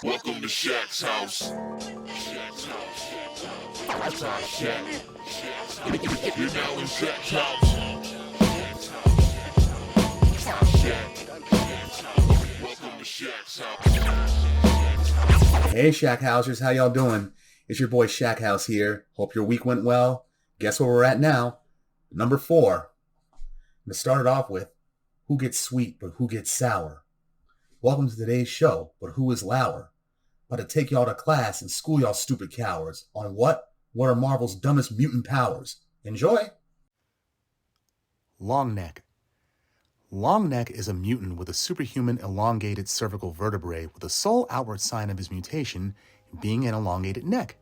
Welcome to Shaq's house. Shaq's house. That's our Shaq. You're now in Shaq's house. Welcome to Shaq's house. Hey Shaq Housers, how y'all doing? It's your boy Shaq House here. Hope your week went well. Guess where we're at now? Number 4. To start it off with, who gets sweet but who gets sour? Welcome to today's show, but who is Lauer? About to take y'all to class and school y'all stupid cowards on what? What are Marvel's dumbest mutant powers? Enjoy! Longneck. Longneck is a mutant with a superhuman elongated cervical vertebrae with the sole outward sign of his mutation being an elongated neck.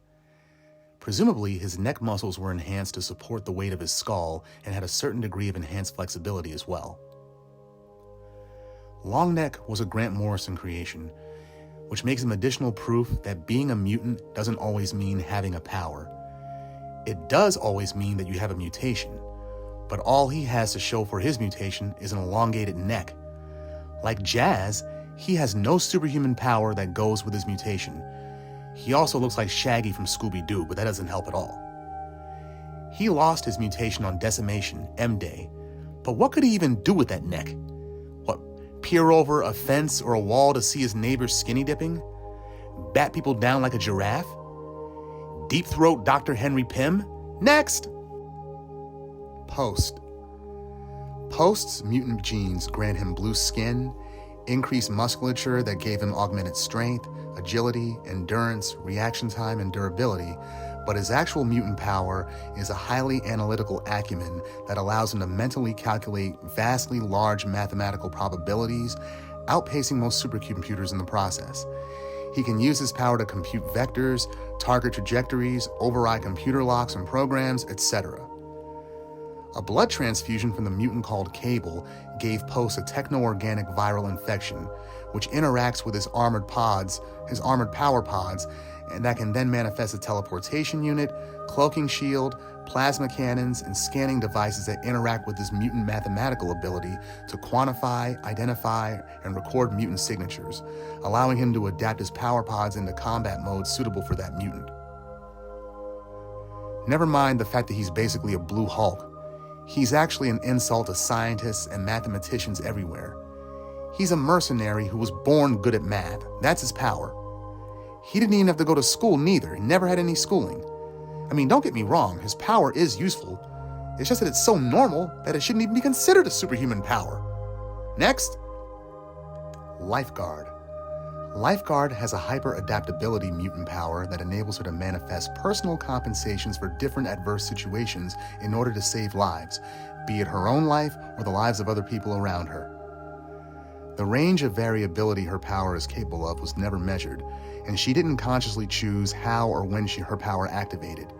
Presumably, his neck muscles were enhanced to support the weight of his skull and had a certain degree of enhanced flexibility as well. Longneck was a Grant Morrison creation, which makes him additional proof that being a mutant doesn't always mean having a power. It does always mean that you have a mutation, but all he has to show for his mutation is an elongated neck. Like Jazz, he has no superhuman power that goes with his mutation. He also looks like Shaggy from Scooby-Doo, but that doesn't help at all. He lost his mutation on Decimation, M-Day, but what could he even do with that neck? What, peer over a fence or a wall to see his neighbors skinny dipping? Bat people down like a giraffe? Deep throat Dr. Henry Pym? Next! Post. Post's mutant genes grant him blue skin, increased musculature that gave him augmented strength, agility, endurance, reaction time, and durability, but his actual mutant power is a highly analytical acumen that allows him to mentally calculate vastly large mathematical probabilities, outpacing most supercomputers in the process. He can use his power to compute vectors, target trajectories, override computer locks and programs, etc. A blood transfusion from the mutant called Cable gave Post a techno-organic viral infection, which interacts with his armored power pods, and that can then manifest a teleportation unit, cloaking shield, plasma cannons, and scanning devices that interact with his mutant mathematical ability to quantify, identify, and record mutant signatures, allowing him to adapt his power pods into combat modes suitable for that mutant. Never mind the fact that he's basically a blue Hulk. He's actually an insult to scientists and mathematicians everywhere. He's a mercenary who was born good at math. That's his power. He didn't even have to go to school neither, never had any schooling. I mean, don't get me wrong, his power is useful. It's just that it's so normal that it shouldn't even be considered a superhuman power. Next. Lifeguard. Lifeguard has a hyper-adaptability mutant power that enables her to manifest personal compensations for different adverse situations in order to save lives, be it her own life or the lives of other people around her. The range of variability her power is capable of was never measured, and she didn't consciously choose how or when her power activated.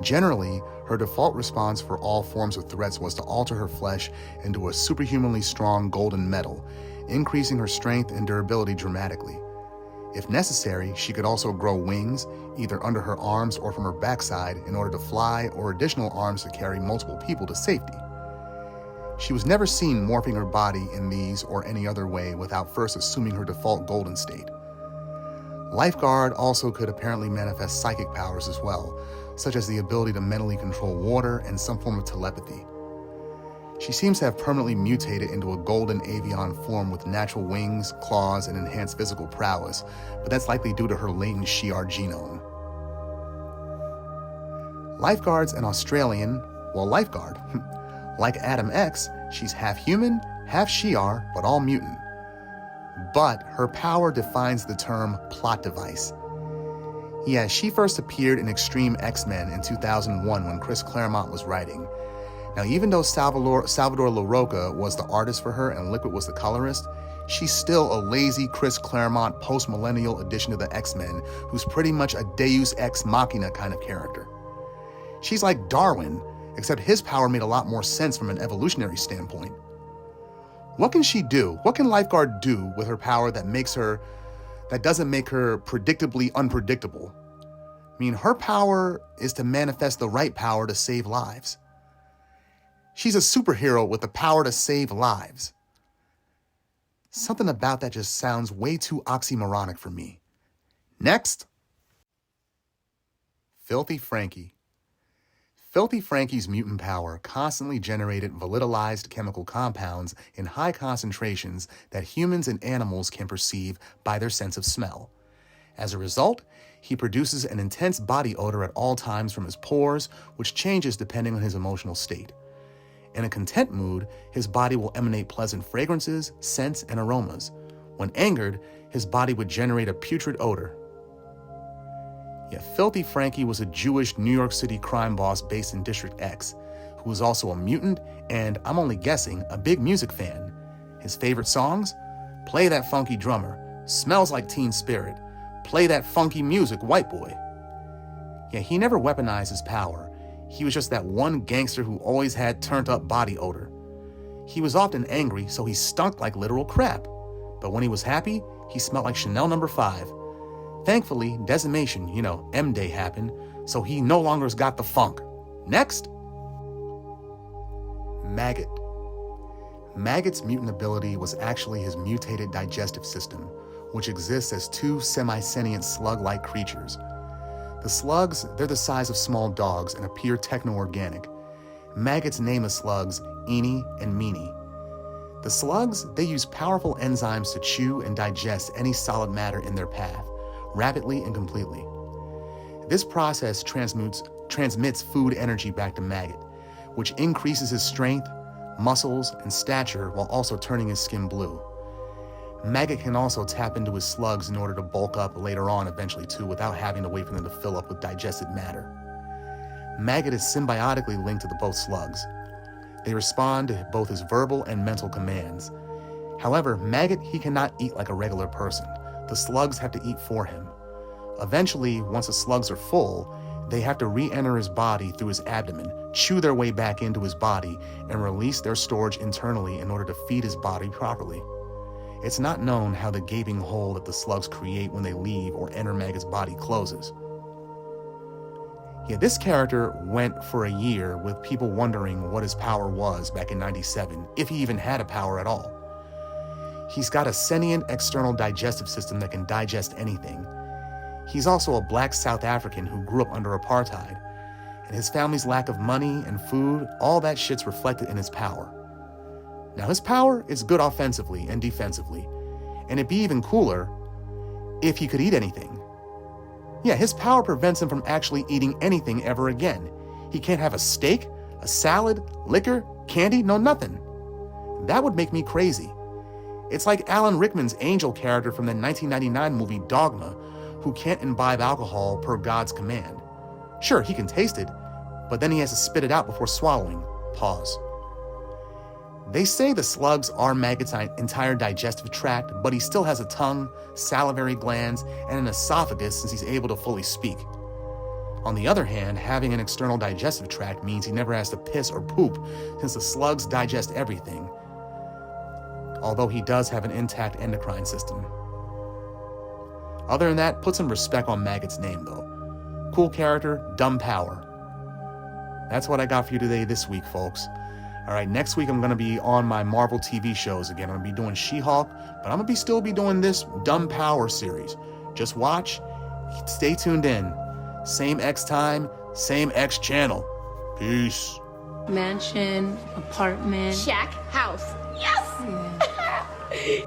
Generally, her default response for all forms of threats was to alter her flesh into a superhumanly strong golden metal, increasing her strength and durability dramatically. If necessary, she could also grow wings, either under her arms or from her backside, in order to fly, or additional arms to carry multiple people to safety. She was never seen morphing her body in these or any other way without first assuming her default golden state. Lifeguard also could apparently manifest psychic powers as well, such as the ability to mentally control water and some form of telepathy. She seems to have permanently mutated into a golden avian form with natural wings, claws, and enhanced physical prowess, but that's likely due to her latent Shi'ar genome. Lifeguard's an Australian, lifeguard. Like Adam X, she's half human, half Shi'ar, but all mutant. But her power defines the term plot device. Yeah, she first appeared in Extreme X-Men in 2001 when Chris Claremont was writing. Now, even though Salvador LaRocca was the artist for her and Liquid was the colorist, she's still a lazy Chris Claremont post-millennial addition to the X-Men who's pretty much a Deus Ex Machina kind of character. She's like Darwin, except his power made a lot more sense from an evolutionary standpoint. What can she do? What can Lifeguard do with her power that doesn't make her predictably unpredictable? I mean, her power is to manifest the right power to save lives. She's a superhero with the power to save lives. Something about that just sounds way too oxymoronic for me. Next, Filthy Frankie. Filthy Frankie's mutant power constantly generated volatilized chemical compounds in high concentrations that humans and animals can perceive by their sense of smell. As a result, he produces an intense body odor at all times from his pores, which changes depending on his emotional state. In a content mood, his body will emanate pleasant fragrances, scents, and aromas. When angered, his body would generate a putrid odor. Yet Filthy Frankie was a Jewish New York City crime boss based in District X, who was also a mutant and, I'm only guessing, a big music fan. His favorite songs? Play That Funky Drummer, Smells Like Teen Spirit, Play That Funky Music, White Boy. Yet he never weaponized his power. He was just that one gangster who always had turned up body odor. He was often angry, so he stunk like literal crap. But when he was happy, he smelled like Chanel No. 5. Thankfully, decimation, M-Day happened, so he no longer's got the funk. Next, Maggot. Maggot's mutant ability was actually his mutated digestive system, which exists as two semi-sentient slug-like creatures. The slugs, they're the size of small dogs and appear techno-organic. Maggot's name of slugs, Eenie and Meanie. The slugs, they use powerful enzymes to chew and digest any solid matter in their path, rapidly and completely. This process transmits food energy back to Maggott, which increases his strength, muscles, and stature while also turning his skin blue. Maggott can also tap into his slugs in order to bulk up later on eventually too, without having to wait for them to fill up with digested matter. Maggott is symbiotically linked to both slugs. They respond to both his verbal and mental commands. However, Maggott, he cannot eat like a regular person. The slugs have to eat for him. Eventually, once the slugs are full, they have to re-enter his body through his abdomen, chew their way back into his body, and release their storage internally in order to feed his body properly. It's not known how the gaping hole that the slugs create when they leave or enter Maggott's body closes. Yeah, this character went for a year with people wondering what his power was back in '97, if he even had a power at all. He's got a sentient external digestive system that can digest anything. He's also a black South African who grew up under apartheid, and his family's lack of money and food, all that shit's reflected in his power. Now his power is good offensively and defensively, and it'd be even cooler if he could eat anything. Yeah, his power prevents him from actually eating anything ever again. He can't have a steak, a salad, liquor, candy, no nothing. That would make me crazy. It's like Alan Rickman's angel character from the 1999 movie Dogma, who can't imbibe alcohol per God's command. Sure, he can taste it, but then he has to spit it out before swallowing. Pause. They say the slugs are Maggot's entire digestive tract, but he still has a tongue, salivary glands, and an esophagus since he's able to fully speak. On the other hand, having an external digestive tract means he never has to piss or poop since the slugs digest everything, although he does have an intact endocrine system. Other than that, put some respect on Maggot's name though. Cool character, dumb power. That's what I got for you today this week, folks. All right, next week I'm going to be on my Marvel TV shows again. I'm going to be doing She-Hulk, but I'm going to still be doing this Dumb Power series. Just watch, stay tuned in. Same X time, same X channel. Peace. Mansion, apartment. Shack, house. Yes! Yeah.